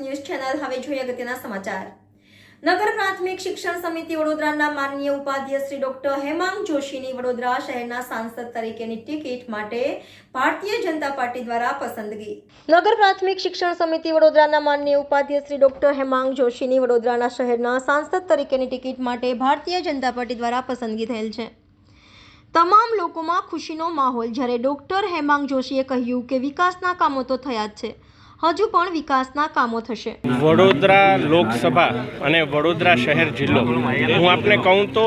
News channel હવે જોઈએ અગત્યના સમાચાર। નગર પ્રાથમિક શિક્ષણ સમિતિ વડોદરાના માનનીય ઉપાધ્યક્ષ શ્રી ડોક્ટર હેમાંગ જોશીની વડોદરા શહેરના સાંસદ તરીકેની ટિકિટ માટે ભારતીય જનતા પાર્ટી દ્વારા પસંદગી। નગર પ્રાથમિક શિક્ષણ સમિતિ વડોદરાના માનનીય ઉપાધ્યક્ષ શ્રી ડોક્ટર હેમાંગ જોશીની વડોદરાના શહેરના સાંસદ તરીકેની ટિકિટ માટે ભારતીય જનતા પાર્ટી દ્વારા પસંદગી થયેલ છે। તમામ લોકોમાં ખુશીનો માહોલ। જ્યારે ડોક્ટર હેમાંગ જોશીએ કહ્યું કે વિકાસના કામો તો થયા જ છે, હજુ પણ વિકાસના કામો થશે। વડોદરા લોકસભા અને વડોદરા શહેર જિલ્લો હું આપને કહું તો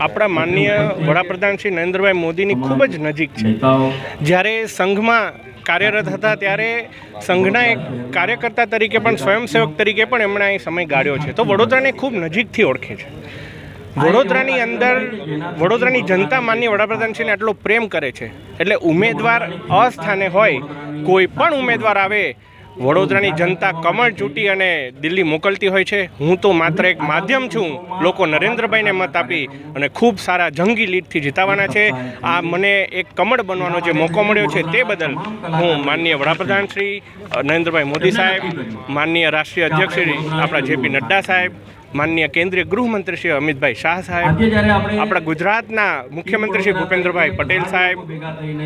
આપણા માનનીય વડાપ્રધાન શ્રી નરેન્દ્રભાઈ મોદીની ખૂબ જ નજીક છે। જ્યારે સંઘમાં કાર્યરત હતા ત્યારે સંઘના એક કાર્યકર્તા તરીકે પણ સ્વયંસેવક તરીકે પણ એમણે અહીં સમય ગાળ્યો છે, તો વડોદરાને ખૂબ નજીકથી ઓળખે છે। વડોદરાની અંદર વડોદરાની જનતા માનનીય વડાપ્રધાનશ્રીને આટલો પ્રેમ કરે છે, એટલે ઉમેદવાર અસ્થાને હોય કોઈ પણ ઉમેદવાર આવે વડોદરાની જનતા કમળ ચૂંટી અને દિલ્હી મોકલતી હોય છે। હું તો માત્ર એક માધ્યમ છું, લોકો નરેન્દ્રભાઈને મત આપી અને ખૂબ સારા જંગી લીડથી જીતાવાના છે। આ મને એક કમળ બનવાનો જે મોકો મળ્યો છે તે બદલ હું માનનીય વડાપ્રધાન શ્રી નરેન્દ્રભાઈ મોદી સાહેબ, માનનીય રાષ્ટ્રીય અધ્યક્ષ શ્રી આપણા જેપી નડ્ડા સાહેબ, માનનીય કેન્દ્રીય ગૃહમંત્રી શ્રી અમિતભાઈ શાહ સાહેબ, આપણા ગુજરાતના મુખ્યમંત્રી શ્રી ભૂપેન્દ્રભાઈ પટેલ સાહેબ,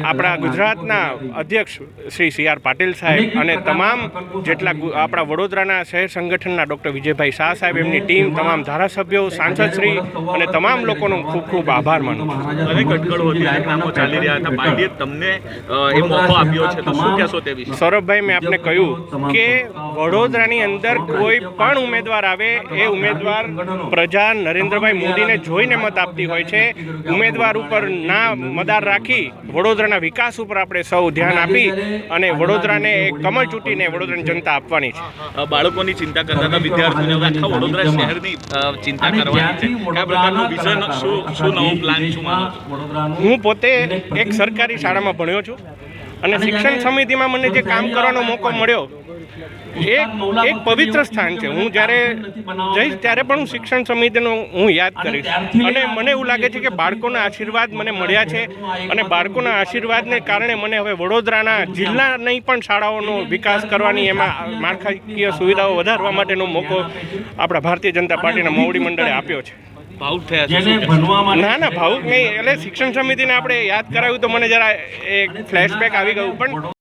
આપણા ગુજરાતના અધ્યક્ષ શ્રી સી આર પાટીલ સાહેબ અને તમામ જેટલા આપણા વડોદરાના શહેર સંગઠનના ડૉક્ટર વિજયભાઈ શાહ સાહેબ, એમની ટીમ, તમામ ધારાસભ્યો, સાંસદશ્રી અને તમામ લોકોનો ખૂબ ખૂબ આભાર માનું છું। અનેક અટકળો હતી, અનેક નામો ચાલી રહ્યા હતા, પાર્ટીએ તમને એ મોકો આપ્યો છે, તો શું કહેશો તે વિશે? સૌરભભાઈ, મેં આપને કહ્યું કે વડોદરાની અંદર કોઈ પણ ઉમેદવાર આવે એ ઉમેદવાર પ્રજા નરેન્દ્રભાઈ મોદીને જોઈને મત આપતી હોય છે। ઉમેદવાર ઉપર ના મદાર રાખી વડોદરાના વિકાસ ઉપર આપણે સૌ ધ્યાન આપી અને વડોદરાને કમળ ચૂંટીને વડોદરાની જનતા આપવાની છે। બાળકોની ચિંતા કરતા હતા વિદ્યાર્થીઓને, હવે આખા વડોદરા શહેરની ચિંતા કરવાની છે, કયા પ્રકારનું વિઝન, શું નવો પ્લાન, શું માનો છો? હું પોતે એક સરકારી શાળામાં ભણ્યો છું અને શિક્ષણ સમિતિમાં મને જે કામ કરવાનો મોકો મળ્યો એક પવિત્ર સ્થાન છે। હું જ્યારે જઈશ ત્યારે પણ હું શિક્ષણ સમિતિનું હું યાદ કરીશ અને મને એવું લાગે છે કે બાળકોના આશીર્વાદ મને મળ્યા છે અને બાળકોના આશીર્વાદને કારણે મને હવે વડોદરાના જિલ્લાની પણ શાળાઓનો વિકાસ કરવાની, એમાં માળખાકીય સુવિધાઓ વધારવા માટેનો મોકો આપણા ભારતીય જનતા પાર્ટીના મોવડી મંડળે આપ્યો છે। ભાવુક થયા છે? ના, ભાવુક નહીં, એટલે શિક્ષણ સમિતિને આપણે યાદ કરાવ્યું તો મને જરા એક ફ્લેશબેક આવી ગયું, પણ